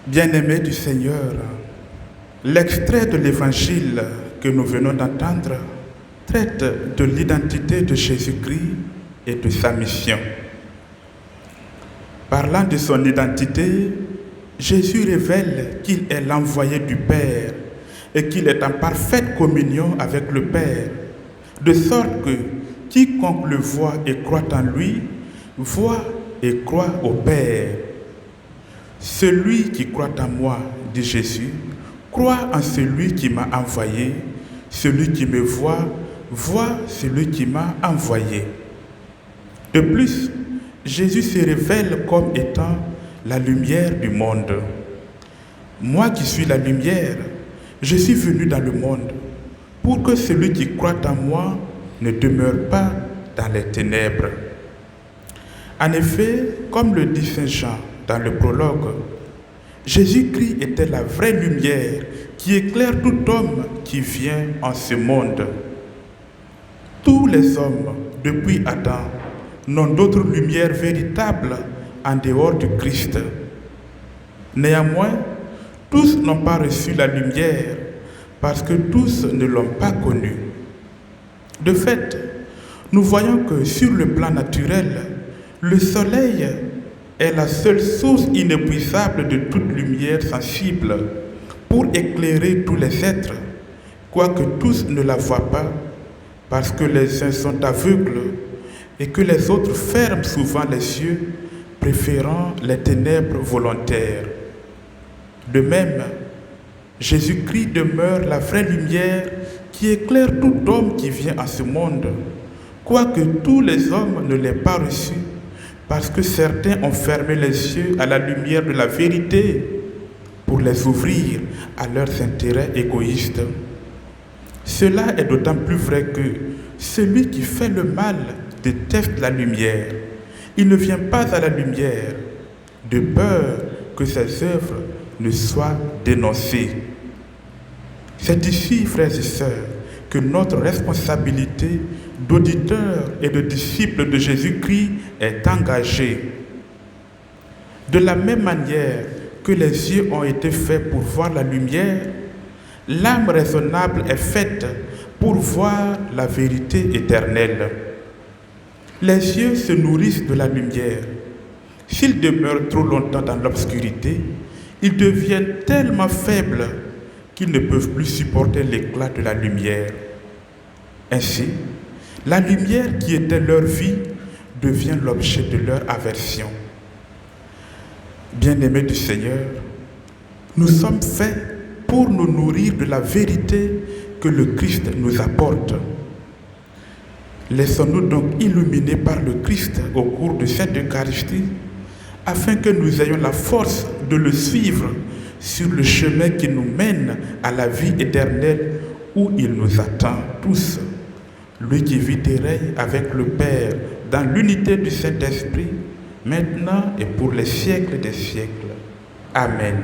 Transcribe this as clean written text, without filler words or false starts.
Bien-aimés du Seigneur, l'extrait de l'Évangile que nous venons d'entendre traite de l'identité de Jésus-Christ et de sa mission. Parlant de son identité, Jésus révèle qu'il est l'envoyé du Père et qu'il est en parfaite communion avec le Père, de sorte que quiconque le voit et croit en lui, voit et croit au Père. Celui qui croit en moi, dit Jésus, croit en celui qui m'a envoyé. Celui qui me voit, voit celui qui m'a envoyé. De plus, Jésus se révèle comme étant la lumière du monde. Moi qui suis la lumière, je suis venu dans le monde pour que celui qui croit en moi ne demeure pas dans les ténèbres. En effet, comme le dit Saint Jean dans le prologue, Jésus-Christ était la vraie lumière qui éclaire tout homme qui vient en ce monde. Tous les hommes, depuis Adam, n'ont d'autre lumière véritable en dehors du Christ. Néanmoins, tous n'ont pas reçu la lumière parce que tous ne l'ont pas connue. De fait, nous voyons que sur le plan naturel, le soleil est la seule source inépuisable de toute lumière sensible pour éclairer tous les êtres, quoique tous ne la voient pas, parce que les uns sont aveugles et que les autres ferment souvent les yeux, préférant les ténèbres volontaires. De même, Jésus-Christ demeure la vraie lumière qui éclaire tout homme qui vient à ce monde, quoique tous les hommes ne l'aient pas reçu, parce que certains ont fermé les yeux à la lumière de la vérité pour les ouvrir à leurs intérêts égoïstes. Cela est d'autant plus vrai que celui qui fait le mal déteste la lumière. Il ne vient pas à la lumière de peur que ses œuvres ne soient dénoncées. C'est ici, frères et sœurs, que notre responsabilité d'auditeurs et de disciples de Jésus-Christ est engagée. De la même manière que les yeux ont été faits pour voir la lumière, l'âme raisonnable est faite pour voir la vérité éternelle. Les yeux se nourrissent de la lumière. S'ils demeurent trop longtemps dans l'obscurité, ils deviennent tellement faibles qu'ils ne peuvent plus supporter l'éclat de la lumière. Ainsi, la lumière qui était leur vie devient l'objet de leur aversion. Bien-aimés du Seigneur, nous sommes faits pour nous nourrir de la vérité que le Christ nous apporte. Laissons-nous donc illuminer par le Christ au cours de cette Eucharistie, afin que nous ayons la force de le suivre sur le chemin qui nous mène à la vie éternelle où il nous attend tous. Lui qui vit et règne avec le Père dans l'unité du Saint-Esprit, maintenant et pour les siècles des siècles. Amen.